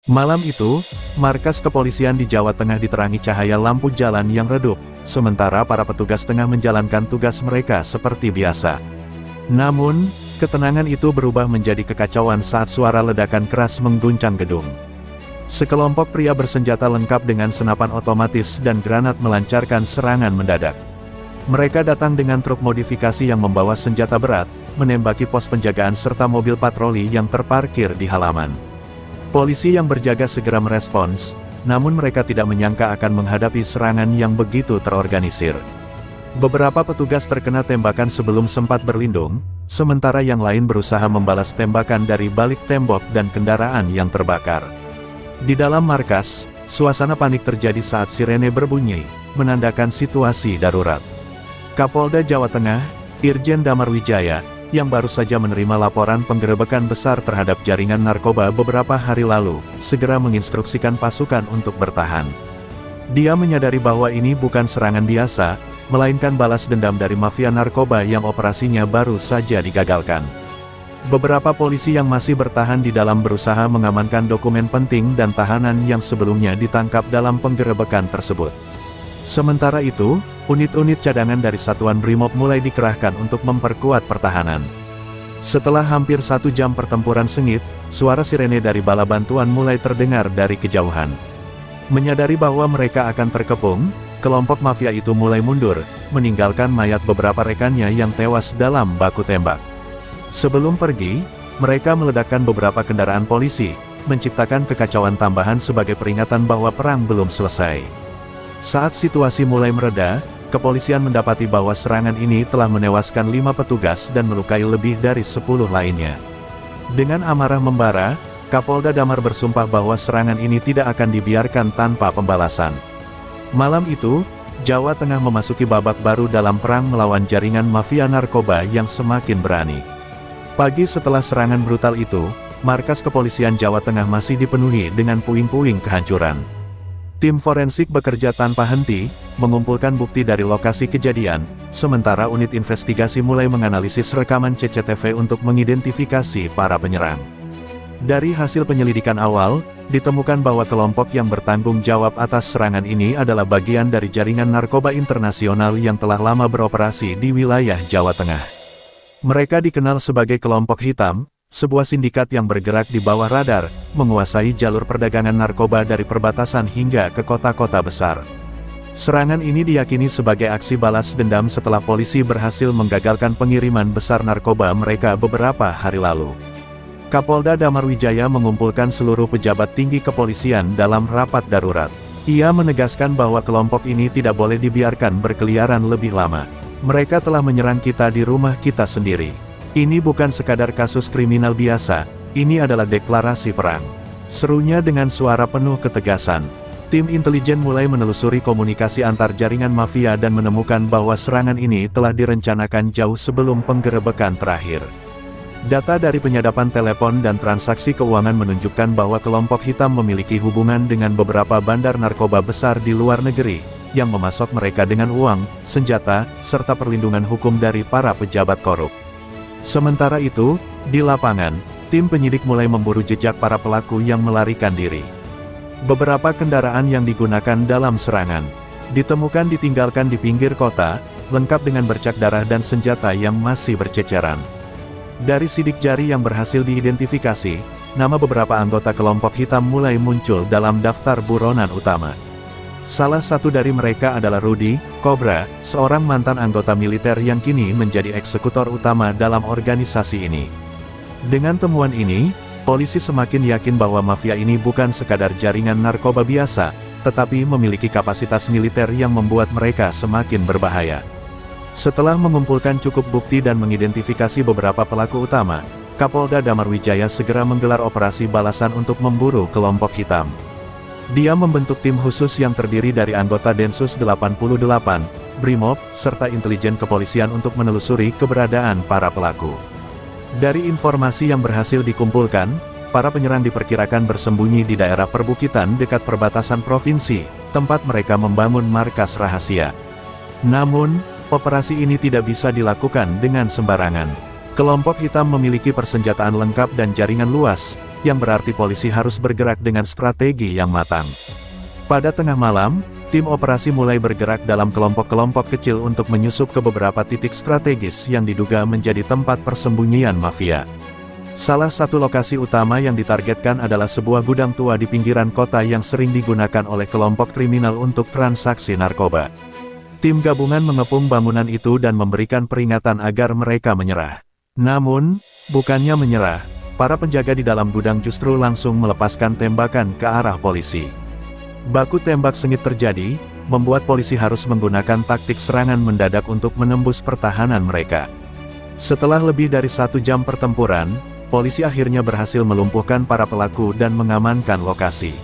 Malam itu, markas kepolisian di Jawa Tengah diterangi cahaya lampu jalan yang redup, sementara para petugas tengah menjalankan tugas mereka seperti biasa. Namun, ketenangan itu berubah menjadi kekacauan saat suara ledakan keras mengguncang gedung. Sekelompok pria bersenjata lengkap dengan senapan otomatis dan granat melancarkan serangan mendadak. Mereka datang dengan truk modifikasi yang membawa senjata berat, menembaki pos penjagaan serta mobil patroli yang terparkir di halaman. Polisi yang berjaga segera merespons, namun mereka tidak menyangka akan menghadapi serangan yang begitu terorganisir. Beberapa petugas terkena tembakan sebelum sempat berlindung, sementara yang lain berusaha membalas tembakan dari balik tembok dan kendaraan yang terbakar. Di dalam markas, suasana panik terjadi saat sirene berbunyi, menandakan situasi darurat. Kapolda Jawa Tengah, Irjen Damar Wijaya, yang baru saja menerima laporan penggerebekan besar terhadap jaringan narkoba beberapa hari lalu, segera menginstruksikan pasukan untuk bertahan. Dia menyadari bahwa ini bukan serangan biasa, melainkan balas dendam dari mafia narkoba yang operasinya baru saja digagalkan. Beberapa polisi yang masih bertahan di dalam berusaha mengamankan dokumen penting dan tahanan yang sebelumnya ditangkap dalam penggerebekan tersebut. Sementara itu, unit-unit cadangan dari Satuan Brimob mulai dikerahkan untuk memperkuat pertahanan. Setelah hampir 1 jam pertempuran sengit, suara sirene dari bala bantuan mulai terdengar dari kejauhan. Menyadari bahwa mereka akan terkepung, kelompok mafia itu mulai mundur, meninggalkan mayat beberapa rekannya yang tewas dalam baku tembak. Sebelum pergi, mereka meledakkan beberapa kendaraan polisi, menciptakan kekacauan tambahan sebagai peringatan bahwa perang belum selesai. Saat situasi mulai mereda, kepolisian mendapati bahwa serangan ini telah menewaskan 5 petugas dan melukai lebih dari 10 lainnya. Dengan amarah membara, Kapolda Damar bersumpah bahwa serangan ini tidak akan dibiarkan tanpa pembalasan. Malam itu, Jawa Tengah memasuki babak baru dalam perang melawan jaringan mafia narkoba yang semakin berani. Pagi setelah serangan brutal itu, markas kepolisian Jawa Tengah masih dipenuhi dengan puing-puing kehancuran. Tim forensik bekerja tanpa henti, mengumpulkan bukti dari lokasi kejadian, sementara unit investigasi mulai menganalisis rekaman CCTV untuk mengidentifikasi para penyerang. Dari hasil penyelidikan awal, ditemukan bahwa kelompok yang bertanggung jawab atas serangan ini adalah bagian dari jaringan narkoba internasional yang telah lama beroperasi di wilayah Jawa Tengah. Mereka dikenal sebagai kelompok hitam, sebuah sindikat yang bergerak di bawah radar, menguasai jalur perdagangan narkoba dari perbatasan hingga ke kota-kota besar. Serangan ini diyakini sebagai aksi balas dendam setelah polisi berhasil menggagalkan pengiriman besar narkoba mereka beberapa hari lalu. Kapolda Damar Wijaya mengumpulkan seluruh pejabat tinggi kepolisian dalam rapat darurat. Ia menegaskan bahwa kelompok ini tidak boleh dibiarkan berkeliaran lebih lama. Mereka telah menyerang kita di rumah kita sendiri. Ini bukan sekadar kasus kriminal biasa, ini adalah deklarasi perang. Serunya dengan suara penuh ketegasan. Tim intelijen mulai menelusuri komunikasi antar jaringan mafia dan menemukan bahwa serangan ini telah direncanakan jauh sebelum penggerebekan terakhir. Data dari penyadapan telepon dan transaksi keuangan menunjukkan bahwa kelompok hitam memiliki hubungan dengan beberapa bandar narkoba besar di luar negeri, yang memasok mereka dengan uang, senjata, serta perlindungan hukum dari para pejabat korup. Sementara itu, di lapangan, tim penyidik mulai memburu jejak para pelaku yang melarikan diri. Beberapa kendaraan yang digunakan dalam serangan ditemukan ditinggalkan di pinggir kota, lengkap dengan bercak darah dan senjata yang masih berceceran. Dari sidik jari yang berhasil diidentifikasi, nama beberapa anggota kelompok hitam mulai muncul dalam daftar buronan utama. Salah satu dari mereka adalah Rudy Cobra, seorang mantan anggota militer yang kini menjadi eksekutor utama dalam organisasi ini. Dengan temuan ini, polisi semakin yakin bahwa mafia ini bukan sekadar jaringan narkoba biasa, tetapi memiliki kapasitas militer yang membuat mereka semakin berbahaya. Setelah mengumpulkan cukup bukti dan mengidentifikasi beberapa pelaku utama, Kapolda Damar Wijaya segera menggelar operasi balasan untuk memburu kelompok hitam. Dia membentuk tim khusus yang terdiri dari anggota Densus 88, Brimob, serta intelijen kepolisian untuk menelusuri keberadaan para pelaku. Dari informasi yang berhasil dikumpulkan, para penyerang diperkirakan bersembunyi di daerah perbukitan dekat perbatasan provinsi, tempat mereka membangun markas rahasia. Namun, operasi ini tidak bisa dilakukan dengan sembarangan. Kelompok hitam memiliki persenjataan lengkap dan jaringan luas, yang berarti polisi harus bergerak dengan strategi yang matang. Pada tengah malam, tim operasi mulai bergerak dalam kelompok-kelompok kecil untuk menyusup ke beberapa titik strategis yang diduga menjadi tempat persembunyian mafia. Salah satu lokasi utama yang ditargetkan adalah sebuah gudang tua di pinggiran kota yang sering digunakan oleh kelompok kriminal untuk transaksi narkoba. Tim gabungan mengepung bangunan itu dan memberikan peringatan agar mereka menyerah. Namun, bukannya menyerah, para penjaga di dalam gudang justru langsung melepaskan tembakan ke arah polisi. Baku tembak sengit terjadi, membuat polisi harus menggunakan taktik serangan mendadak untuk menembus pertahanan mereka. Setelah lebih dari 1 jam pertempuran, polisi akhirnya berhasil melumpuhkan para pelaku dan mengamankan lokasi.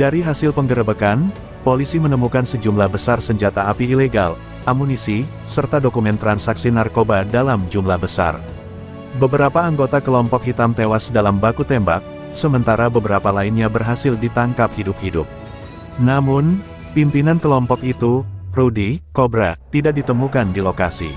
Dari hasil penggerebekan, polisi menemukan sejumlah besar senjata api ilegal, amunisi, serta dokumen transaksi narkoba dalam jumlah besar. Beberapa anggota kelompok hitam tewas dalam baku tembak, sementara beberapa lainnya berhasil ditangkap hidup-hidup. Namun, pimpinan kelompok itu, Rudy Cobra, tidak ditemukan di lokasi.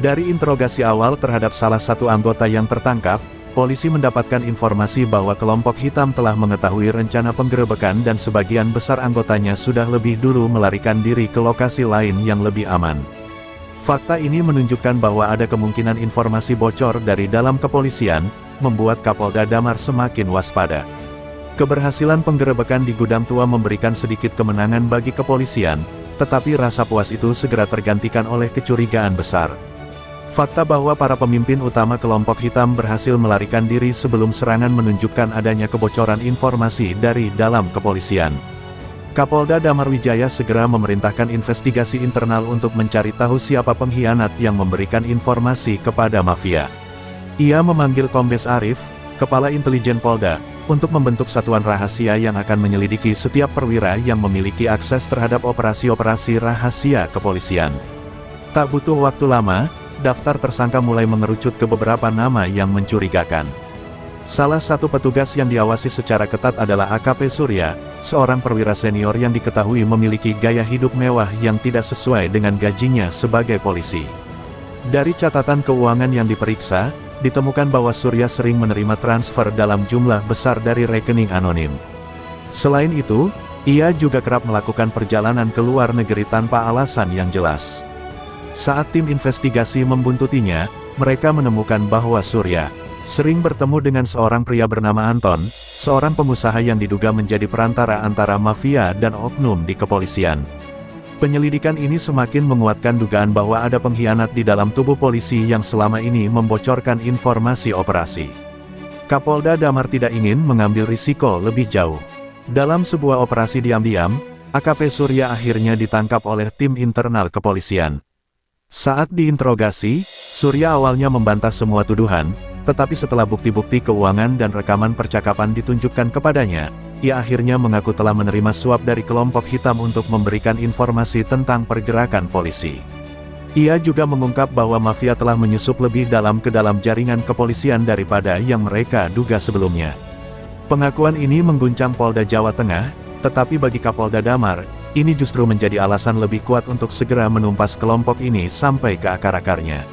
Dari interogasi awal terhadap salah satu anggota yang tertangkap, polisi mendapatkan informasi bahwa kelompok hitam telah mengetahui rencana penggerebekan dan sebagian besar anggotanya sudah lebih dulu melarikan diri ke lokasi lain yang lebih aman. Fakta ini menunjukkan bahwa ada kemungkinan informasi bocor dari dalam kepolisian, membuat Kapolda Damar semakin waspada. Keberhasilan penggerebekan di gudang tua memberikan sedikit kemenangan bagi kepolisian, tetapi rasa puas itu segera tergantikan oleh kecurigaan besar. Fakta bahwa para pemimpin utama kelompok hitam berhasil melarikan diri sebelum serangan menunjukkan adanya kebocoran informasi dari dalam kepolisian. Kapolda Damar Wijaya segera memerintahkan investigasi internal untuk mencari tahu siapa pengkhianat yang memberikan informasi kepada mafia. Ia memanggil Kombes Arif, Kepala Intelijen Polda, untuk membentuk satuan rahasia yang akan menyelidiki setiap perwira yang memiliki akses terhadap operasi-operasi rahasia kepolisian. Tak butuh waktu lama, daftar tersangka mulai mengerucut ke beberapa nama yang mencurigakan. Salah satu petugas yang diawasi secara ketat adalah AKP Surya, seorang perwira senior yang diketahui memiliki gaya hidup mewah yang tidak sesuai dengan gajinya sebagai polisi. Dari catatan keuangan yang diperiksa, ditemukan bahwa Surya sering menerima transfer dalam jumlah besar dari rekening anonim. Selain itu, ia juga kerap melakukan perjalanan ke luar negeri tanpa alasan yang jelas. Saat tim investigasi membuntutinya, mereka menemukan bahwa Surya sering bertemu dengan seorang pria bernama Anton, seorang pengusaha yang diduga menjadi perantara antara mafia dan oknum di kepolisian. Penyelidikan ini semakin menguatkan dugaan bahwa ada pengkhianat di dalam tubuh polisi yang selama ini membocorkan informasi operasi. Kapolda Damar tidak ingin mengambil risiko lebih jauh. Dalam sebuah operasi diam-diam, AKP Surya akhirnya ditangkap oleh tim internal kepolisian. Saat diinterogasi, Surya awalnya membantah semua tuduhan, tetapi setelah bukti-bukti keuangan dan rekaman percakapan ditunjukkan kepadanya, ia akhirnya mengaku telah menerima suap dari kelompok hitam untuk memberikan informasi tentang pergerakan polisi. Ia juga mengungkap bahwa mafia telah menyusup lebih dalam ke dalam jaringan kepolisian daripada yang mereka duga sebelumnya. Pengakuan ini mengguncang Polda Jawa Tengah, tetapi bagi Kapolda Damar, ini justru menjadi alasan lebih kuat untuk segera menumpas kelompok ini sampai ke akar-akarnya.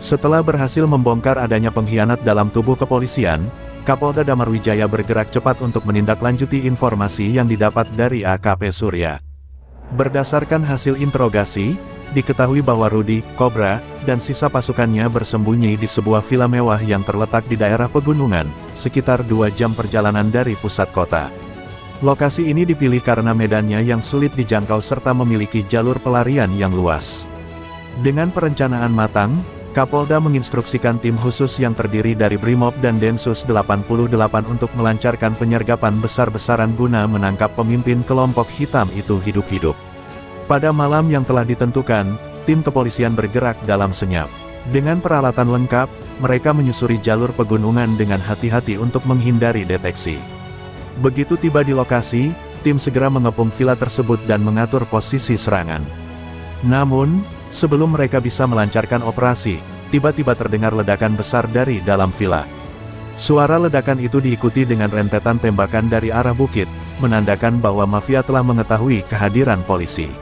Setelah berhasil membongkar adanya pengkhianat dalam tubuh kepolisian, Kapolda Damar Wijaya bergerak cepat untuk menindaklanjuti informasi yang didapat dari AKP Surya. Berdasarkan hasil interogasi, diketahui bahwa Rudy Cobra dan sisa pasukannya bersembunyi di sebuah villa mewah yang terletak di daerah pegunungan, sekitar 2 jam perjalanan dari pusat kota. Lokasi ini dipilih karena medannya yang sulit dijangkau serta memiliki jalur pelarian yang luas. Dengan perencanaan matang, Kapolda menginstruksikan tim khusus yang terdiri dari Brimob dan Densus 88 untuk melancarkan penyergapan besar-besaran guna menangkap pemimpin kelompok hitam itu hidup-hidup. Pada malam yang telah ditentukan, tim kepolisian bergerak dalam senyap. Dengan peralatan lengkap, mereka menyusuri jalur pegunungan dengan hati-hati untuk menghindari deteksi. Begitu tiba di lokasi, tim segera mengepung villa tersebut dan mengatur posisi serangan. Namun, sebelum mereka bisa melancarkan operasi, tiba-tiba terdengar ledakan besar dari dalam villa. Suara ledakan itu diikuti dengan rentetan tembakan dari arah bukit, menandakan bahwa mafia telah mengetahui kehadiran polisi.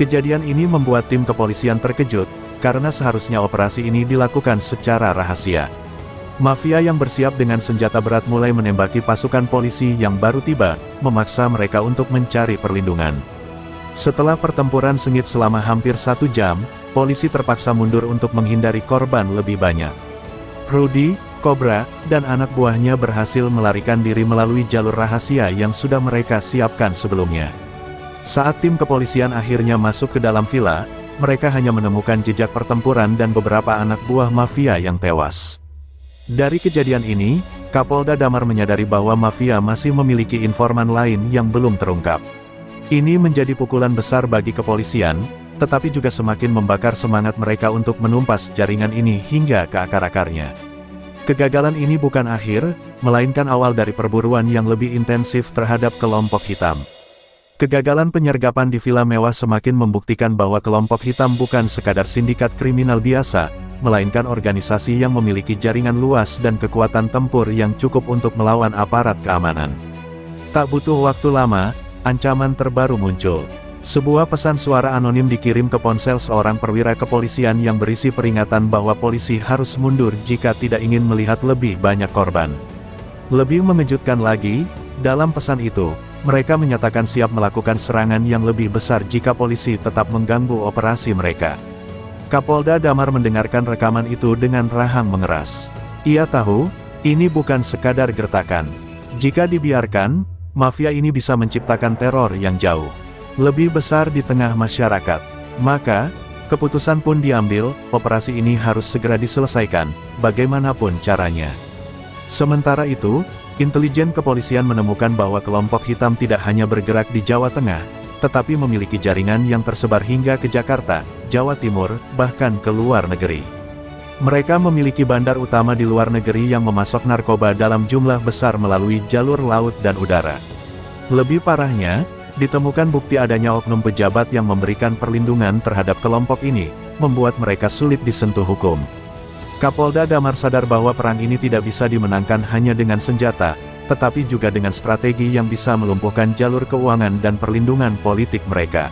Kejadian ini membuat tim kepolisian terkejut, karena seharusnya operasi ini dilakukan secara rahasia. Mafia yang bersiap dengan senjata berat mulai menembaki pasukan polisi yang baru tiba, memaksa mereka untuk mencari perlindungan. Setelah pertempuran sengit selama hampir 1 jam, polisi terpaksa mundur untuk menghindari korban lebih banyak. Rudy, Cobra, dan anak buahnya berhasil melarikan diri melalui jalur rahasia yang sudah mereka siapkan sebelumnya. Saat tim kepolisian akhirnya masuk ke dalam villa, mereka hanya menemukan jejak pertempuran dan beberapa anak buah mafia yang tewas. Dari kejadian ini, Kapolda Damar menyadari bahwa mafia masih memiliki informan lain yang belum terungkap. Ini menjadi pukulan besar bagi kepolisian, tetapi juga semakin membakar semangat mereka untuk menumpas jaringan ini hingga ke akar-akarnya. Kegagalan ini bukan akhir, melainkan awal dari perburuan yang lebih intensif terhadap kelompok hitam. Kegagalan penyergapan di villa mewah semakin membuktikan bahwa kelompok hitam bukan sekadar sindikat kriminal biasa, melainkan organisasi yang memiliki jaringan luas dan kekuatan tempur yang cukup untuk melawan aparat keamanan. Tak butuh waktu lama, ancaman terbaru muncul. Sebuah pesan suara anonim dikirim ke ponsel seorang perwira kepolisian yang berisi peringatan bahwa polisi harus mundur jika tidak ingin melihat lebih banyak korban. Lebih mengejutkan lagi, dalam pesan itu, mereka menyatakan siap melakukan serangan yang lebih besar jika polisi tetap mengganggu operasi mereka. Kapolda Damar mendengarkan rekaman itu dengan rahang mengeras. Ia tahu, ini bukan sekadar gertakan. Jika dibiarkan, mafia ini bisa menciptakan teror yang jauh lebih besar di tengah masyarakat. Maka, keputusan pun diambil, operasi ini harus segera diselesaikan, bagaimanapun caranya. Sementara itu, intelijen kepolisian menemukan bahwa kelompok hitam tidak hanya bergerak di Jawa Tengah, tetapi memiliki jaringan yang tersebar hingga ke Jakarta, Jawa Timur, bahkan ke luar negeri. Mereka memiliki bandar utama di luar negeri yang memasok narkoba dalam jumlah besar melalui jalur laut dan udara. Lebih parahnya, ditemukan bukti adanya oknum pejabat yang memberikan perlindungan terhadap kelompok ini, membuat mereka sulit disentuh hukum. Kapolda Damar sadar bahwa perang ini tidak bisa dimenangkan hanya dengan senjata, tetapi juga dengan strategi yang bisa melumpuhkan jalur keuangan dan perlindungan politik mereka.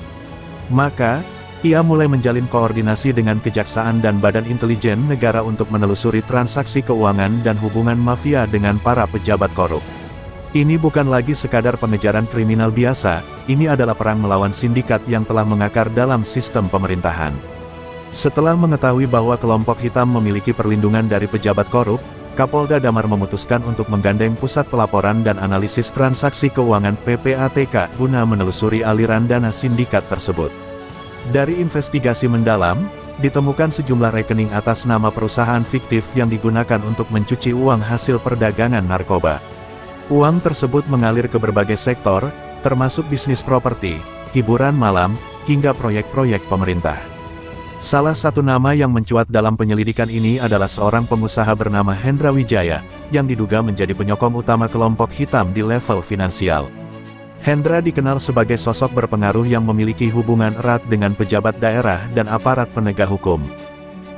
Maka, ia mulai menjalin koordinasi dengan kejaksaan dan badan intelijen negara untuk menelusuri transaksi keuangan dan hubungan mafia dengan para pejabat korup. Ini bukan lagi sekadar pengejaran kriminal biasa, ini adalah perang melawan sindikat yang telah mengakar dalam sistem pemerintahan. Setelah mengetahui bahwa kelompok hitam memiliki perlindungan dari pejabat korup, Kapolda Damar memutuskan untuk menggandeng Pusat Pelaporan dan Analisis Transaksi Keuangan (PPATK) guna menelusuri aliran dana sindikat tersebut. Dari investigasi mendalam, ditemukan sejumlah rekening atas nama perusahaan fiktif yang digunakan untuk mencuci uang hasil perdagangan narkoba. Uang tersebut mengalir ke berbagai sektor, termasuk bisnis properti, hiburan malam, hingga proyek-proyek pemerintah. Salah satu nama yang mencuat dalam penyelidikan ini adalah seorang pengusaha bernama Hendra Wijaya, yang diduga menjadi penyokong utama kelompok hitam di level finansial. Hendra dikenal sebagai sosok berpengaruh yang memiliki hubungan erat dengan pejabat daerah dan aparat penegak hukum.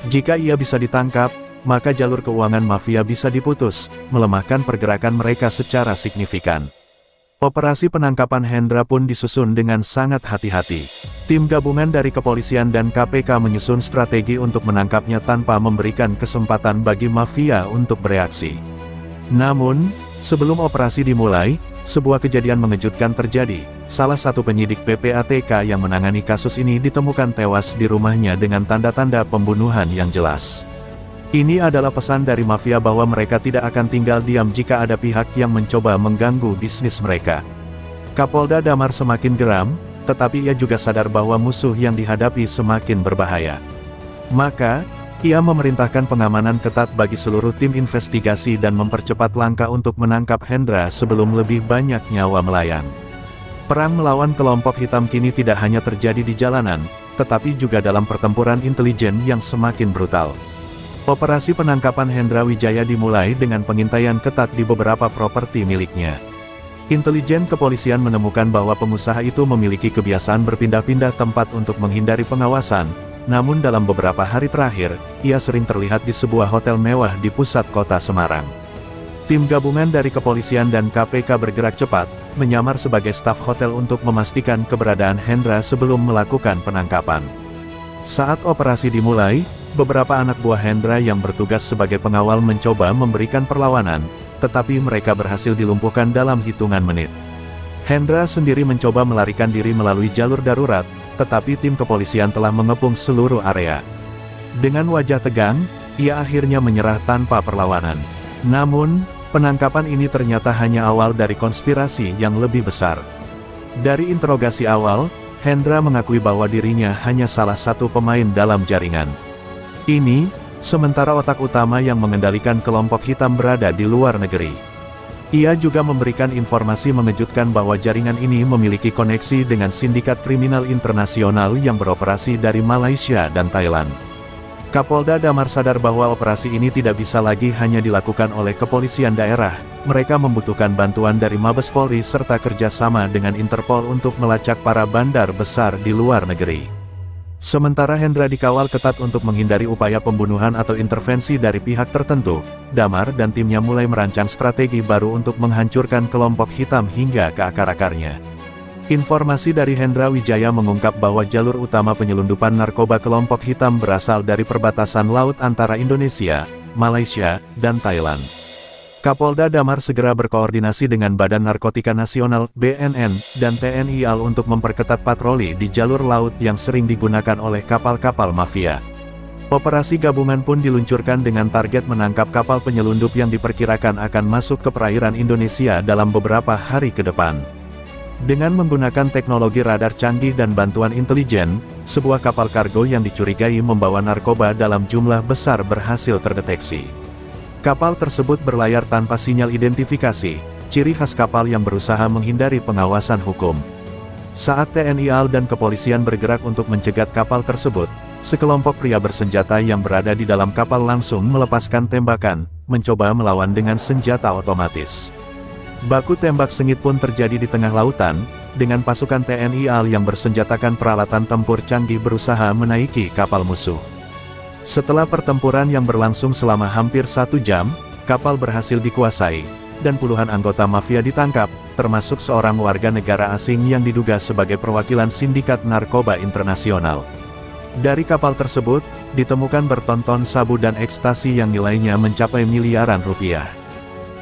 Jika ia bisa ditangkap, maka jalur keuangan mafia bisa diputus, melemahkan pergerakan mereka secara signifikan. Operasi penangkapan Hendra pun disusun dengan sangat hati-hati. Tim gabungan dari kepolisian dan KPK menyusun strategi untuk menangkapnya tanpa memberikan kesempatan bagi mafia untuk bereaksi. Namun, sebelum operasi dimulai, sebuah kejadian mengejutkan terjadi. Salah satu penyidik PPATK yang menangani kasus ini ditemukan tewas di rumahnya dengan tanda-tanda pembunuhan yang jelas. Ini adalah pesan dari mafia bahwa mereka tidak akan tinggal diam jika ada pihak yang mencoba mengganggu bisnis mereka. Kapolda Damar semakin geram, tetapi ia juga sadar bahwa musuh yang dihadapi semakin berbahaya. Maka, ia memerintahkan pengamanan ketat bagi seluruh tim investigasi dan mempercepat langkah untuk menangkap Hendra sebelum lebih banyak nyawa melayang. Perang melawan kelompok hitam kini tidak hanya terjadi di jalanan, tetapi juga dalam pertempuran intelijen yang semakin brutal. Operasi penangkapan Hendra Wijaya dimulai dengan pengintaian ketat di beberapa properti miliknya. Intelijen kepolisian menemukan bahwa pengusaha itu memiliki kebiasaan berpindah-pindah tempat untuk menghindari pengawasan, namun dalam beberapa hari terakhir, ia sering terlihat di sebuah hotel mewah di pusat kota Semarang. Tim gabungan dari kepolisian dan KPK bergerak cepat, menyamar sebagai staf hotel untuk memastikan keberadaan Hendra sebelum melakukan penangkapan. Saat operasi dimulai, beberapa anak buah Hendra yang bertugas sebagai pengawal mencoba memberikan perlawanan, tetapi mereka berhasil dilumpuhkan dalam hitungan menit. Hendra sendiri mencoba melarikan diri melalui jalur darurat, tetapi tim kepolisian telah mengepung seluruh area. Dengan wajah tegang, ia akhirnya menyerah tanpa perlawanan. Namun, penangkapan ini ternyata hanya awal dari konspirasi yang lebih besar. Dari interogasi awal, Hendra mengakui bahwa dirinya hanya salah satu pemain dalam jaringan ini, sementara otak utama yang mengendalikan kelompok hitam berada di luar negeri. Ia juga memberikan informasi mengejutkan bahwa jaringan ini memiliki koneksi dengan sindikat kriminal internasional yang beroperasi dari Malaysia dan Thailand. Kapolda Damar sadar bahwa operasi ini tidak bisa lagi hanya dilakukan oleh kepolisian daerah, mereka membutuhkan bantuan dari Mabes Polri serta kerjasama dengan Interpol untuk melacak para bandar besar di luar negeri. Sementara Hendra dikawal ketat untuk menghindari upaya pembunuhan atau intervensi dari pihak tertentu, Damar dan timnya mulai merancang strategi baru untuk menghancurkan kelompok hitam hingga ke akar-akarnya. Informasi dari Hendra Wijaya mengungkap bahwa jalur utama penyelundupan narkoba kelompok hitam berasal dari perbatasan laut antara Indonesia, Malaysia, dan Thailand. Kapolda Damar segera berkoordinasi dengan Badan Narkotika Nasional (BNN) dan TNI AL untuk memperketat patroli di jalur laut yang sering digunakan oleh kapal-kapal mafia. Operasi gabungan pun diluncurkan dengan target menangkap kapal penyelundup yang diperkirakan akan masuk ke perairan Indonesia dalam beberapa hari ke depan. Dengan menggunakan teknologi radar canggih dan bantuan intelijen, sebuah kapal kargo yang dicurigai membawa narkoba dalam jumlah besar berhasil terdeteksi. Kapal tersebut berlayar tanpa sinyal identifikasi, ciri khas kapal yang berusaha menghindari pengawasan hukum. Saat TNI AL dan kepolisian bergerak untuk mencegat kapal tersebut, sekelompok pria bersenjata yang berada di dalam kapal langsung melepaskan tembakan, mencoba melawan dengan senjata otomatis. Baku tembak sengit pun terjadi di tengah lautan, dengan pasukan TNI AL yang bersenjatakan peralatan tempur canggih berusaha menaiki kapal musuh. Setelah pertempuran yang berlangsung selama hampir 1 jam, kapal berhasil dikuasai, dan puluhan anggota mafia ditangkap, termasuk seorang warga negara asing yang diduga sebagai perwakilan sindikat narkoba internasional. Dari kapal tersebut, ditemukan bertonton sabu dan ekstasi yang nilainya mencapai miliaran rupiah.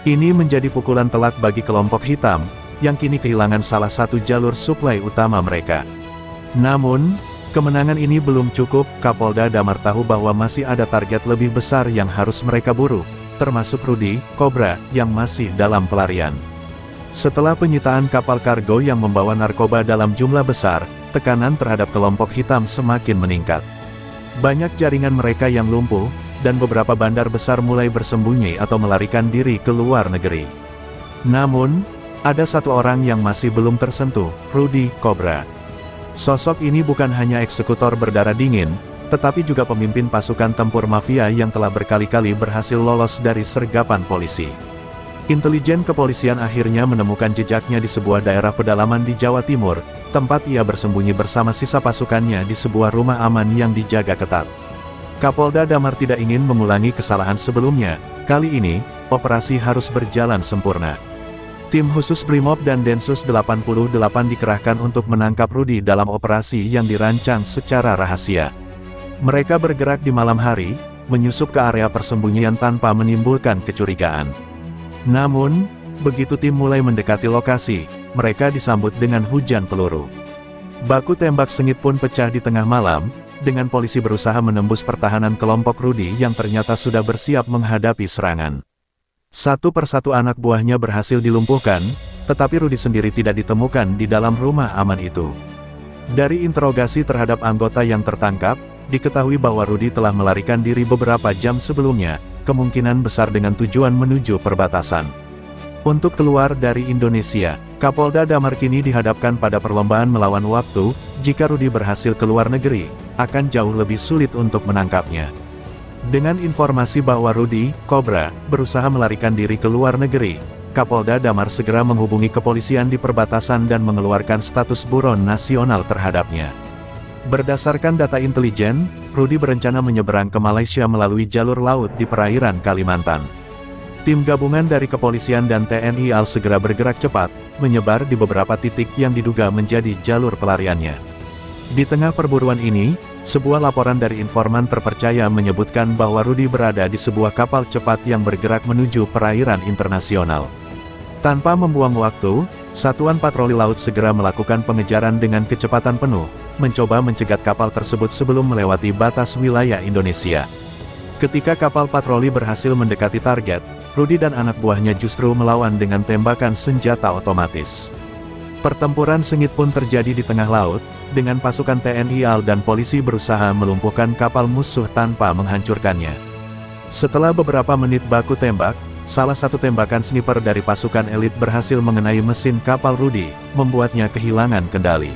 Ini menjadi pukulan telak bagi kelompok hitam, yang kini kehilangan salah satu jalur suplai utama mereka. Namun, kemenangan ini belum cukup, Kapolda Damar tahu bahwa masih ada target lebih besar yang harus mereka buru, termasuk Rudy Cobra, yang masih dalam pelarian. Setelah penyitaan kapal kargo yang membawa narkoba dalam jumlah besar, tekanan terhadap kelompok hitam semakin meningkat. Banyak jaringan mereka yang lumpuh, dan beberapa bandar besar mulai bersembunyi atau melarikan diri ke luar negeri. Namun, ada satu orang yang masih belum tersentuh, Rudy Cobra. Sosok ini bukan hanya eksekutor berdarah dingin, tetapi juga pemimpin pasukan tempur mafia yang telah berkali-kali berhasil lolos dari sergapan polisi. Intelijen kepolisian akhirnya menemukan jejaknya di sebuah daerah pedalaman di Jawa Timur, tempat ia bersembunyi bersama sisa pasukannya di sebuah rumah aman yang dijaga ketat. Kapolda Damar tidak ingin mengulangi kesalahan sebelumnya, kali ini, operasi harus berjalan sempurna. Tim khusus Brimob dan Densus 88 dikerahkan untuk menangkap Rudy dalam operasi yang dirancang secara rahasia. Mereka bergerak di malam hari, menyusup ke area persembunyian tanpa menimbulkan kecurigaan. Namun, begitu tim mulai mendekati lokasi, mereka disambut dengan hujan peluru. Baku tembak sengit pun pecah di tengah malam, dengan polisi berusaha menembus pertahanan kelompok Rudy yang ternyata sudah bersiap menghadapi serangan. Satu persatu anak buahnya berhasil dilumpuhkan, tetapi Rudy sendiri tidak ditemukan di dalam rumah aman itu. Dari interogasi terhadap anggota yang tertangkap, diketahui bahwa Rudy telah melarikan diri beberapa jam sebelumnya, kemungkinan besar dengan tujuan menuju perbatasan. Untuk keluar dari Indonesia, Kapolda Damar kini dihadapkan pada perlombaan melawan waktu. Jika Rudy berhasil keluar negeri, akan jauh lebih sulit untuk menangkapnya. Dengan informasi bahwa Rudy Cobra berusaha melarikan diri ke luar negeri, Kapolda Damar segera menghubungi kepolisian di perbatasan dan mengeluarkan status buron nasional terhadapnya. Berdasarkan data intelijen, Rudy berencana menyeberang ke Malaysia melalui jalur laut di perairan Kalimantan. Tim gabungan dari kepolisian dan TNI AL segera bergerak cepat, menyebar di beberapa titik yang diduga menjadi jalur pelariannya. Di tengah perburuan ini, Sebuah laporan dari informan terpercaya menyebutkan bahwa Rudy berada di sebuah kapal cepat yang bergerak menuju perairan internasional. Tanpa membuang waktu, Satuan Patroli Laut segera melakukan pengejaran dengan kecepatan penuh, mencoba mencegat kapal tersebut sebelum melewati batas wilayah Indonesia. Ketika kapal patroli berhasil mendekati target, Rudy dan anak buahnya justru melawan dengan tembakan senjata otomatis. Pertempuran sengit pun terjadi di tengah laut, dengan pasukan TNI AL dan polisi berusaha melumpuhkan kapal musuh tanpa menghancurkannya. Setelah beberapa menit baku tembak, salah satu tembakan sniper dari pasukan elit berhasil mengenai mesin kapal Rudy, membuatnya kehilangan kendali.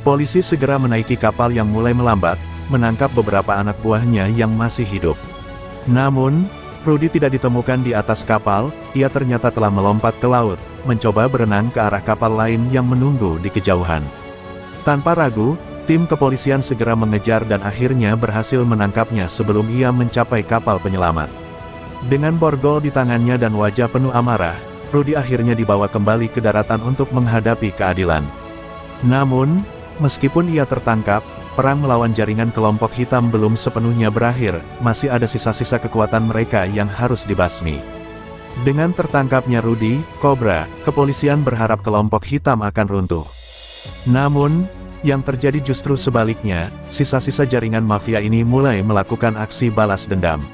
Polisi segera menaiki kapal yang mulai melambat, menangkap beberapa anak buahnya yang masih hidup. Namun, Rudy tidak ditemukan di atas kapal, ia ternyata telah melompat ke laut, mencoba berenang ke arah kapal lain yang menunggu di kejauhan. Tanpa ragu, tim kepolisian segera mengejar dan akhirnya berhasil menangkapnya sebelum ia mencapai kapal penyelamat. Dengan borgol di tangannya dan wajah penuh amarah, Rudy akhirnya dibawa kembali ke daratan untuk menghadapi keadilan. Namun, meskipun ia tertangkap, perang melawan jaringan kelompok hitam belum sepenuhnya berakhir, masih ada sisa-sisa kekuatan mereka yang harus dibasmi. Dengan tertangkapnya Rudy, Cobra, kepolisian berharap kelompok hitam akan runtuh. Namun, yang terjadi justru sebaliknya, sisa-sisa jaringan mafia ini mulai melakukan aksi balas dendam.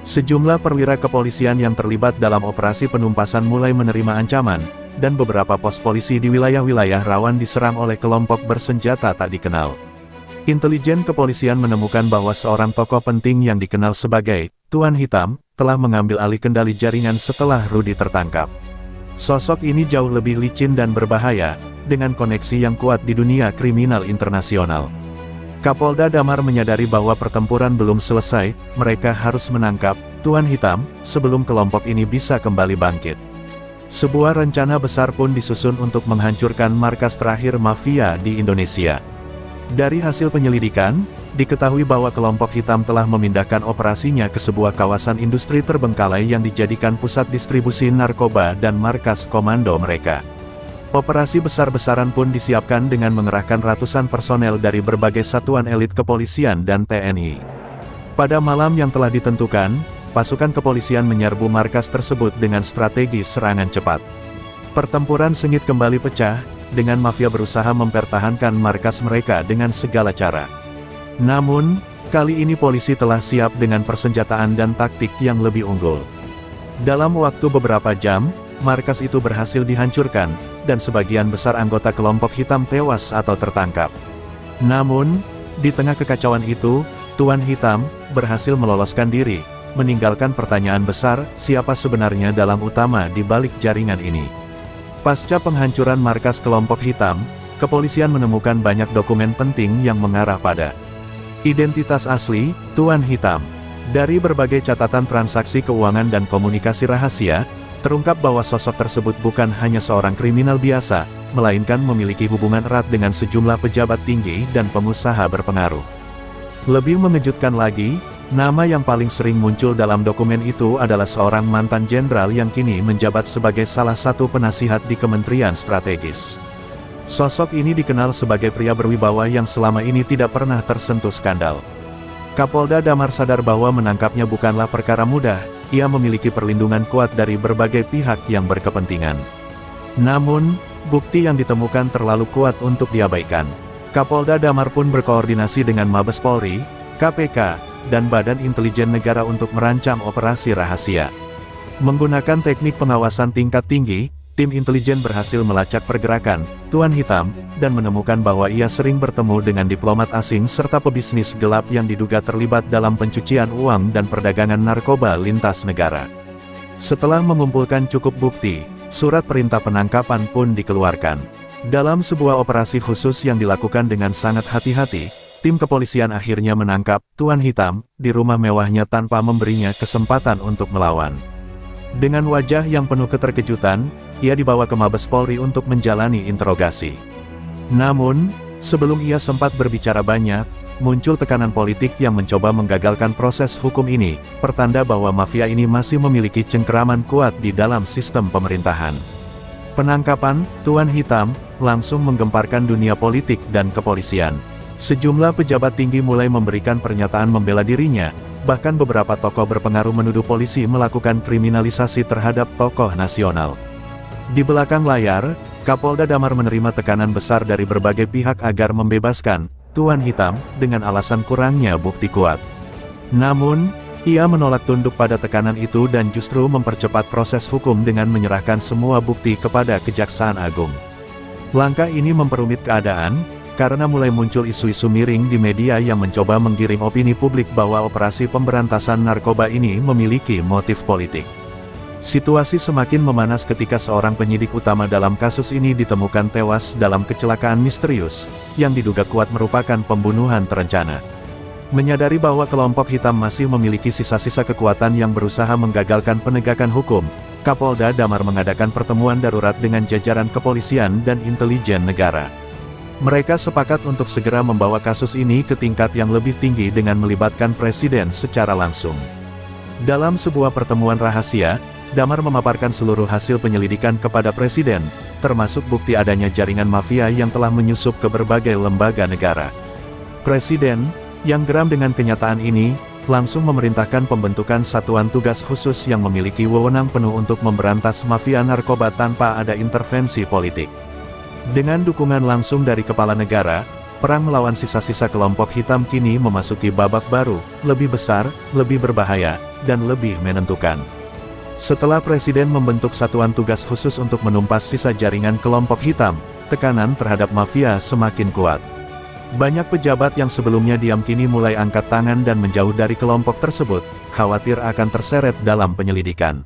Sejumlah perwira kepolisian yang terlibat dalam operasi penumpasan mulai menerima ancaman, dan beberapa pos polisi di wilayah-wilayah rawan diserang oleh kelompok bersenjata tak dikenal. Intelijen kepolisian menemukan bahwa seorang tokoh penting yang dikenal sebagai Tuan Hitam, telah mengambil alih kendali jaringan setelah Rudy tertangkap. Sosok ini jauh lebih licin dan berbahaya, dengan koneksi yang kuat di dunia kriminal internasional. Kapolda Damar menyadari bahwa pertempuran belum selesai, mereka harus menangkap Tuan Hitam, sebelum kelompok ini bisa kembali bangkit. Sebuah rencana besar pun disusun untuk menghancurkan markas terakhir mafia di Indonesia. Dari hasil penyelidikan, diketahui bahwa kelompok hitam telah memindahkan operasinya ke sebuah kawasan industri terbengkalai yang dijadikan pusat distribusi narkoba dan markas komando mereka. Operasi besar-besaran pun disiapkan dengan mengerahkan ratusan personel dari berbagai satuan elit kepolisian dan TNI. Pada malam yang telah ditentukan, pasukan kepolisian menyerbu markas tersebut dengan strategi serangan cepat. Pertempuran sengit kembali pecah, dengan mafia berusaha mempertahankan markas mereka dengan segala cara. Namun, kali ini polisi telah siap dengan persenjataan dan taktik yang lebih unggul. Dalam waktu beberapa jam, markas itu berhasil dihancurkan, dan sebagian besar anggota kelompok hitam tewas atau tertangkap. Namun, di tengah kekacauan itu, Tuan Hitam berhasil meloloskan diri, meninggalkan pertanyaan besar, siapa sebenarnya dalang utama di balik jaringan ini. Pasca penghancuran markas kelompok hitam, kepolisian menemukan banyak dokumen penting yang mengarah pada identitas asli Tuan Hitam. Dari berbagai catatan transaksi keuangan dan komunikasi rahasia, terungkap bahwa sosok tersebut bukan hanya seorang kriminal biasa, melainkan memiliki hubungan erat dengan sejumlah pejabat tinggi dan pengusaha berpengaruh. Lebih mengejutkan lagi, nama yang paling sering muncul dalam dokumen itu adalah seorang mantan jenderal yang kini menjabat sebagai salah satu penasihat di Kementerian Strategis. Sosok ini dikenal sebagai pria berwibawa yang selama ini tidak pernah tersentuh skandal. Kapolda Damar sadar bahwa menangkapnya bukanlah perkara mudah, ia memiliki perlindungan kuat dari berbagai pihak yang berkepentingan. Namun, bukti yang ditemukan terlalu kuat untuk diabaikan. Kapolda Damar pun berkoordinasi dengan Mabes Polri, KPK, dan Badan Intelijen Negara untuk merancang operasi rahasia. Menggunakan teknik pengawasan tingkat tinggi, tim intelijen berhasil melacak pergerakan Tuan Hitam, dan menemukan bahwa ia sering bertemu dengan diplomat asing serta pebisnis gelap yang diduga terlibat dalam pencucian uang dan perdagangan narkoba lintas negara. Setelah mengumpulkan cukup bukti, surat perintah penangkapan pun dikeluarkan. Dalam sebuah operasi khusus yang dilakukan dengan sangat hati-hati, tim kepolisian akhirnya menangkap Tuan Hitam di rumah mewahnya tanpa memberinya kesempatan untuk melawan. Dengan wajah yang penuh keterkejutan, ia dibawa ke Mabes Polri untuk menjalani interogasi. Namun, sebelum ia sempat berbicara banyak, muncul tekanan politik yang mencoba menggagalkan proses hukum ini, pertanda bahwa mafia ini masih memiliki cengkeraman kuat di dalam sistem pemerintahan. Penangkapan Tuan Hitam langsung menggemparkan dunia politik dan kepolisian. Sejumlah pejabat tinggi mulai memberikan pernyataan membela dirinya, bahkan beberapa tokoh berpengaruh menuduh polisi melakukan kriminalisasi terhadap tokoh nasional. Di belakang layar, Kapolda Damar menerima tekanan besar dari berbagai pihak agar membebaskan Tuan Hitam dengan alasan kurangnya bukti kuat. Namun, ia menolak tunduk pada tekanan itu dan justru mempercepat proses hukum dengan menyerahkan semua bukti kepada Kejaksaan Agung. Langkah ini memperumit keadaan, karena mulai muncul isu-isu miring di media yang mencoba menggiring opini publik bahwa operasi pemberantasan narkoba ini memiliki motif politik. Situasi semakin memanas ketika seorang penyidik utama dalam kasus ini ditemukan tewas dalam kecelakaan misterius, yang diduga kuat merupakan pembunuhan terencana. Menyadari bahwa kelompok hitam masih memiliki sisa-sisa kekuatan yang berusaha menggagalkan penegakan hukum, Kapolda Damar mengadakan pertemuan darurat dengan jajaran kepolisian dan intelijen negara. Mereka sepakat untuk segera membawa kasus ini ke tingkat yang lebih tinggi dengan melibatkan Presiden secara langsung. Dalam sebuah pertemuan rahasia, Damar memaparkan seluruh hasil penyelidikan kepada Presiden, termasuk bukti adanya jaringan mafia yang telah menyusup ke berbagai lembaga negara. Presiden, yang geram dengan kenyataan ini, langsung memerintahkan pembentukan satuan tugas khusus yang memiliki wewenang penuh untuk memberantas mafia narkoba tanpa ada intervensi politik. Dengan dukungan langsung dari kepala negara, perang melawan sisa-sisa kelompok hitam kini memasuki babak baru, lebih besar, lebih berbahaya, dan lebih menentukan. Setelah Presiden membentuk satuan tugas khusus untuk menumpas sisa jaringan kelompok hitam, tekanan terhadap mafia semakin kuat. Banyak pejabat yang sebelumnya diam kini mulai angkat tangan dan menjauh dari kelompok tersebut, khawatir akan terseret dalam penyelidikan.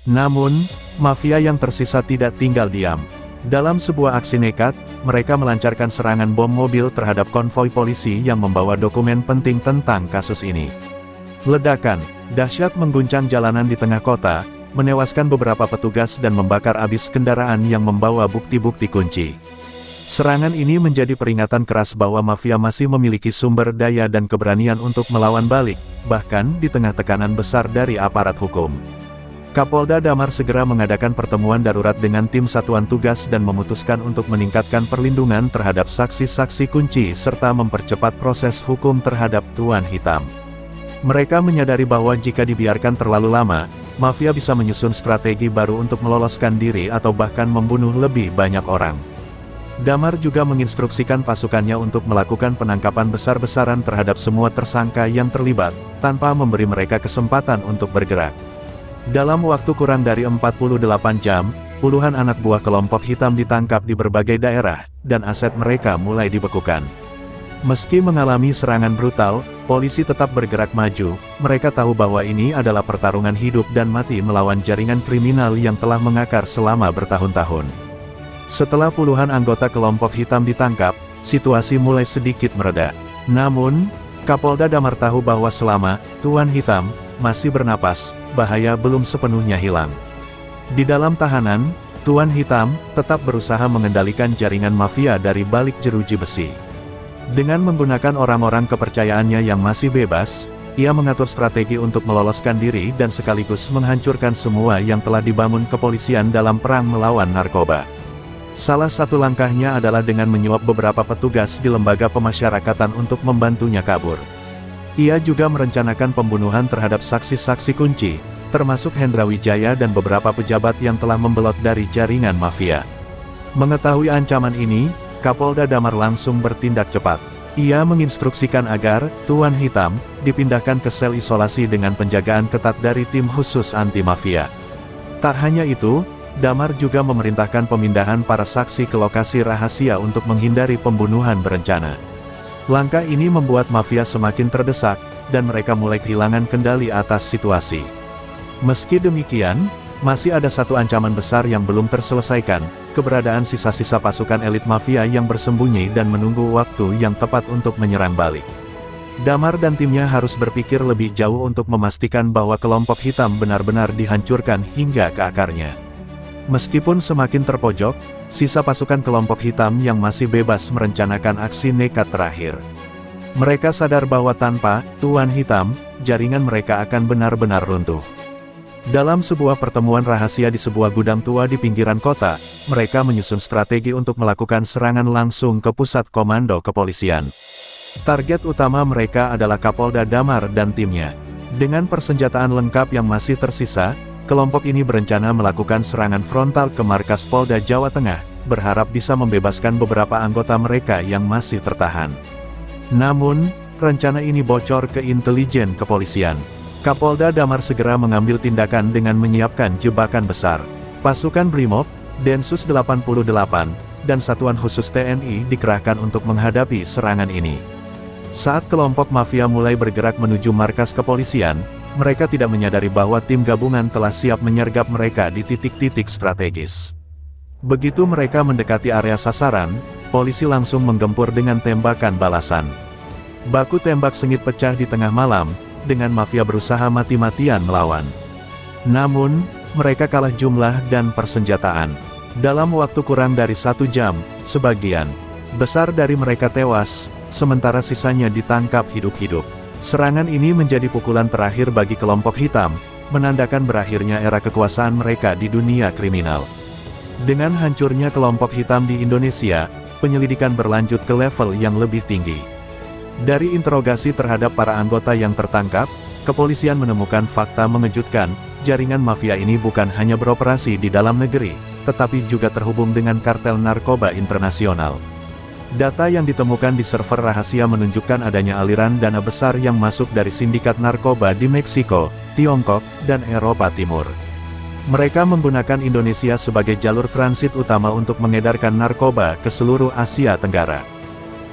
Namun, mafia yang tersisa tidak tinggal diam. Dalam sebuah aksi nekat, mereka melancarkan serangan bom mobil terhadap konvoi polisi yang membawa dokumen penting tentang kasus ini. Ledakan dahsyat mengguncang jalanan di tengah kota, menewaskan beberapa petugas dan membakar habis kendaraan yang membawa bukti-bukti kunci. Serangan ini menjadi peringatan keras bahwa mafia masih memiliki sumber daya dan keberanian untuk melawan balik, bahkan di tengah tekanan besar dari aparat hukum. Kapolda Damar segera mengadakan pertemuan darurat dengan tim satuan tugas dan memutuskan untuk meningkatkan perlindungan terhadap saksi-saksi kunci serta mempercepat proses hukum terhadap Tuan Hitam. Mereka menyadari bahwa jika dibiarkan terlalu lama, mafia bisa menyusun strategi baru untuk meloloskan diri atau bahkan membunuh lebih banyak orang. Damar juga menginstruksikan pasukannya untuk melakukan penangkapan besar-besaran terhadap semua tersangka yang terlibat, tanpa memberi mereka kesempatan untuk bergerak. Dalam waktu kurang dari 48 jam, puluhan anak buah kelompok hitam ditangkap di berbagai daerah, dan aset mereka mulai dibekukan. Meski mengalami serangan brutal, polisi tetap bergerak maju. Mereka tahu bahwa ini adalah pertarungan hidup dan mati melawan jaringan kriminal yang telah mengakar selama bertahun-tahun. Setelah puluhan anggota kelompok hitam ditangkap, situasi mulai sedikit mereda. Namun, Kapolda Damar tahu bahwa selama Tuan Hitam masih bernapas, bahaya belum sepenuhnya hilang. Di dalam tahanan, Tuan Hitam tetap berusaha mengendalikan jaringan mafia dari balik jeruji besi. Dengan menggunakan orang-orang kepercayaannya yang masih bebas, ia mengatur strategi untuk meloloskan diri dan sekaligus menghancurkan semua yang telah dibangun kepolisian dalam perang melawan narkoba. Salah satu langkahnya adalah dengan menyuap beberapa petugas di lembaga pemasyarakatan untuk membantunya kabur. Ia juga merencanakan pembunuhan terhadap saksi-saksi kunci, termasuk Hendra Wijaya dan beberapa pejabat yang telah membelot dari jaringan mafia. Mengetahui ancaman ini, Kapolda Damar langsung bertindak cepat. Ia menginstruksikan agar Tuan Hitam dipindahkan ke sel isolasi dengan penjagaan ketat dari tim khusus anti-mafia. Tak hanya itu, Damar juga memerintahkan pemindahan para saksi ke lokasi rahasia untuk menghindari pembunuhan berencana. Langkah ini membuat mafia semakin terdesak, dan mereka mulai kehilangan kendali atas situasi. Meski demikian, masih ada satu ancaman besar yang belum terselesaikan, keberadaan sisa-sisa pasukan elit mafia yang bersembunyi dan menunggu waktu yang tepat untuk menyerang balik. Damar dan timnya harus berpikir lebih jauh untuk memastikan bahwa kelompok hitam benar-benar dihancurkan hingga ke akarnya. Meskipun semakin terpojok, sisa pasukan kelompok hitam yang masih bebas merencanakan aksi nekat terakhir. Mereka sadar bahwa tanpa Tuan Hitam, jaringan mereka akan benar-benar runtuh. Dalam sebuah pertemuan rahasia di sebuah gudang tua di pinggiran kota, mereka menyusun strategi untuk melakukan serangan langsung ke pusat komando kepolisian. Target utama mereka adalah Kapolda Damar dan timnya. Dengan persenjataan lengkap yang masih tersisa, kelompok ini berencana melakukan serangan frontal ke markas Polda Jawa Tengah, berharap bisa membebaskan beberapa anggota mereka yang masih tertahan. Namun, rencana ini bocor ke intelijen kepolisian. Kapolda Damar segera mengambil tindakan dengan menyiapkan jebakan besar. Pasukan Brimob, Densus 88, dan Satuan Khusus TNI dikerahkan untuk menghadapi serangan ini. Saat kelompok mafia mulai bergerak menuju markas kepolisian, mereka tidak menyadari bahwa tim gabungan telah siap menyergap mereka di titik-titik strategis. Begitu mereka mendekati area sasaran, polisi langsung menggempur dengan tembakan balasan. Baku tembak sengit pecah di tengah malam, dengan mafia berusaha mati-matian melawan. Namun, mereka kalah jumlah dan persenjataan. Dalam waktu kurang dari 1 jam, sebagian besar dari mereka tewas, sementara sisanya ditangkap hidup-hidup. Serangan ini menjadi pukulan terakhir bagi kelompok hitam, menandakan berakhirnya era kekuasaan mereka di dunia kriminal. Dengan hancurnya kelompok hitam di Indonesia, penyelidikan berlanjut ke level yang lebih tinggi. Dari interogasi terhadap para anggota yang tertangkap, kepolisian menemukan fakta mengejutkan, jaringan mafia ini bukan hanya beroperasi di dalam negeri, tetapi juga terhubung dengan kartel narkoba internasional. Data yang ditemukan di server rahasia menunjukkan adanya aliran dana besar yang masuk dari sindikat narkoba di Meksiko, Tiongkok, dan Eropa Timur. Mereka menggunakan Indonesia sebagai jalur transit utama untuk mengedarkan narkoba ke seluruh Asia Tenggara.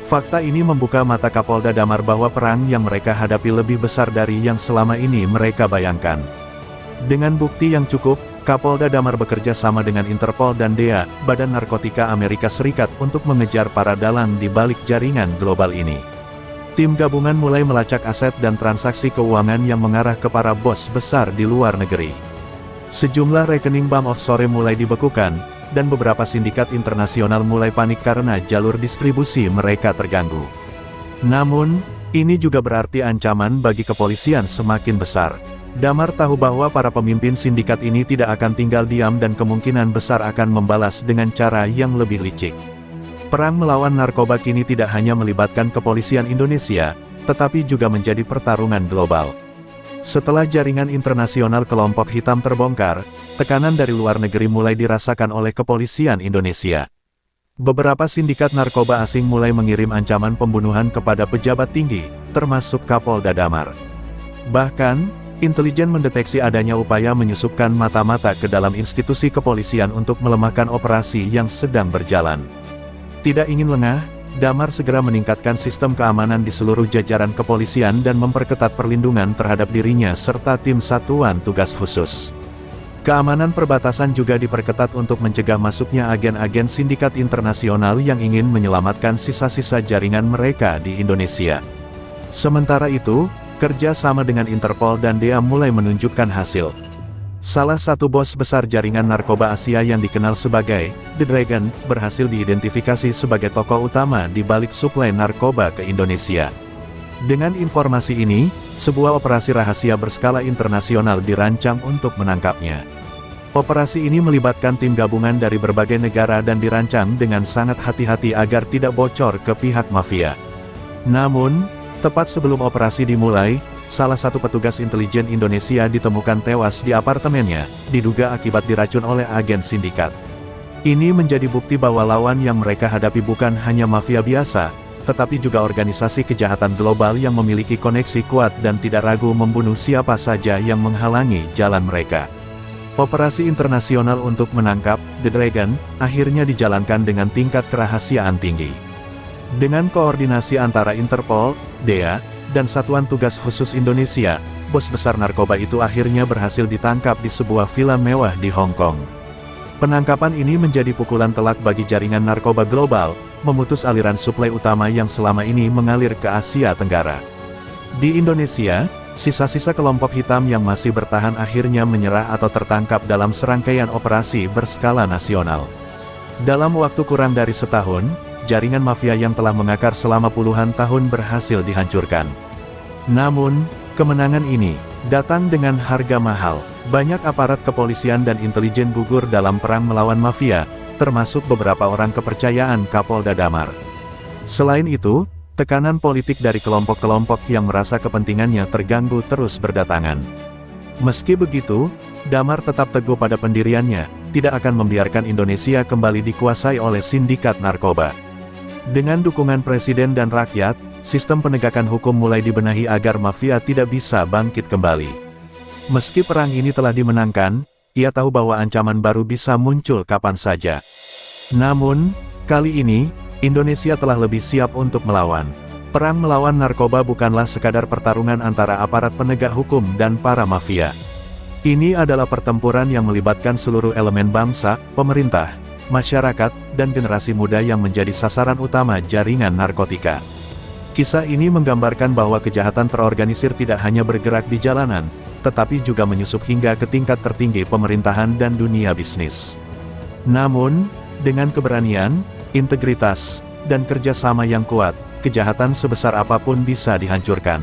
Fakta ini membuka mata Kapolda Damar bahwa perang yang mereka hadapi lebih besar dari yang selama ini mereka bayangkan. Dengan bukti yang cukup, Kapolda Damar bekerja sama dengan Interpol dan DEA, Badan Narkotika Amerika Serikat, untuk mengejar para dalang di balik jaringan global ini. Tim gabungan mulai melacak aset dan transaksi keuangan yang mengarah ke para bos besar di luar negeri. Sejumlah rekening bank offshore mulai dibekukan, dan beberapa sindikat internasional mulai panik karena jalur distribusi mereka terganggu. Namun, ini juga berarti ancaman bagi kepolisian semakin besar. Damar tahu bahwa para pemimpin sindikat ini tidak akan tinggal diam dan kemungkinan besar akan membalas dengan cara yang lebih licik. Perang melawan narkoba kini tidak hanya melibatkan kepolisian Indonesia, tetapi juga menjadi pertarungan global. Setelah jaringan internasional kelompok hitam terbongkar, tekanan dari luar negeri mulai dirasakan oleh kepolisian Indonesia. Beberapa sindikat narkoba asing mulai mengirim ancaman pembunuhan kepada pejabat tinggi, termasuk Kapolda Damar. Bahkan, intelijen mendeteksi adanya upaya menyusupkan mata-mata ke dalam institusi kepolisian untuk melemahkan operasi yang sedang berjalan. Tidak ingin lengah, Damar segera meningkatkan sistem keamanan di seluruh jajaran kepolisian dan memperketat perlindungan terhadap dirinya serta tim satuan tugas khusus. Keamanan perbatasan juga diperketat untuk mencegah masuknya agen-agen sindikat internasional yang ingin menyelamatkan sisa-sisa jaringan mereka di Indonesia. Sementara itu, kerja sama dengan Interpol dan DEA mulai menunjukkan hasil. Salah satu bos besar jaringan narkoba Asia yang dikenal sebagai The Dragon, berhasil diidentifikasi sebagai tokoh utama di balik suplai narkoba ke Indonesia. Dengan informasi ini, sebuah operasi rahasia berskala internasional dirancang untuk menangkapnya. Operasi ini melibatkan tim gabungan dari berbagai negara dan dirancang dengan sangat hati-hati agar tidak bocor ke pihak mafia. Namun, tepat sebelum operasi dimulai, salah satu petugas intelijen Indonesia ditemukan tewas di apartemennya, diduga akibat diracun oleh agen sindikat. Ini menjadi bukti bahwa lawan yang mereka hadapi bukan hanya mafia biasa, tetapi juga organisasi kejahatan global yang memiliki koneksi kuat dan tidak ragu membunuh siapa saja yang menghalangi jalan mereka. Operasi internasional untuk menangkap The Dragon akhirnya dijalankan dengan tingkat kerahasiaan tinggi. Dengan koordinasi antara Interpol, DEA, dan Satuan Tugas Khusus Indonesia, bos besar narkoba itu akhirnya berhasil ditangkap di sebuah villa mewah di Hong Kong. Penangkapan ini menjadi pukulan telak bagi jaringan narkoba global, memutus aliran suplai utama yang selama ini mengalir ke Asia Tenggara. Di Indonesia, sisa-sisa kelompok hitam yang masih bertahan akhirnya menyerah atau tertangkap dalam serangkaian operasi berskala nasional. Dalam waktu kurang dari setahun, jaringan mafia yang telah mengakar selama puluhan tahun berhasil dihancurkan. Namun, Kemenangan ini datang dengan harga mahal. Banyak aparat kepolisian dan intelijen gugur dalam perang melawan mafia, termasuk beberapa orang kepercayaan Kapolda Damar. Selain itu, tekanan politik dari kelompok-kelompok yang merasa kepentingannya terganggu terus berdatangan. Meski begitu, Damar tetap teguh pada pendiriannya, tidak akan membiarkan Indonesia kembali dikuasai oleh sindikat narkoba. Dengan dukungan presiden dan rakyat, sistem penegakan hukum mulai dibenahi agar mafia tidak bisa bangkit kembali. Meski perang ini telah dimenangkan, ia tahu bahwa ancaman baru bisa muncul kapan saja. Namun, kali ini, Indonesia telah lebih siap untuk melawan. Perang melawan narkoba bukanlah sekadar pertarungan antara aparat penegak hukum dan para mafia. Ini adalah pertempuran yang melibatkan seluruh elemen bangsa, pemerintah, masyarakat, dan generasi muda yang menjadi sasaran utama jaringan narkotika. Kisah ini menggambarkan bahwa kejahatan terorganisir tidak hanya bergerak di jalanan, tetapi juga menyusup hingga ke tingkat tertinggi pemerintahan dan dunia bisnis. Namun, dengan keberanian, integritas, dan kerjasama yang kuat, kejahatan sebesar apapun bisa dihancurkan.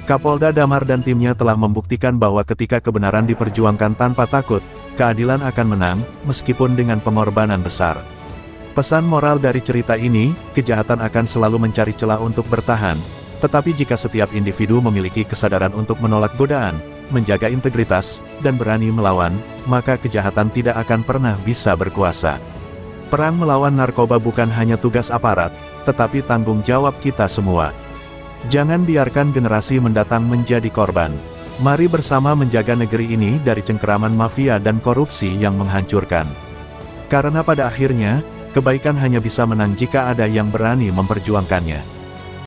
Kapolda Damar dan timnya telah membuktikan bahwa ketika kebenaran diperjuangkan tanpa takut, keadilan akan menang, meskipun dengan pengorbanan besar. Pesan moral dari cerita ini, kejahatan akan selalu mencari celah untuk bertahan, tetapi jika setiap individu memiliki kesadaran untuk menolak godaan, menjaga integritas, dan berani melawan, maka kejahatan tidak akan pernah bisa berkuasa. Perang melawan narkoba bukan hanya tugas aparat, tetapi tanggung jawab kita semua. Jangan biarkan generasi mendatang menjadi korban. Mari bersama menjaga negeri ini dari cengkeraman mafia dan korupsi yang menghancurkan. Karena pada akhirnya, kebaikan hanya bisa menang jika ada yang berani memperjuangkannya.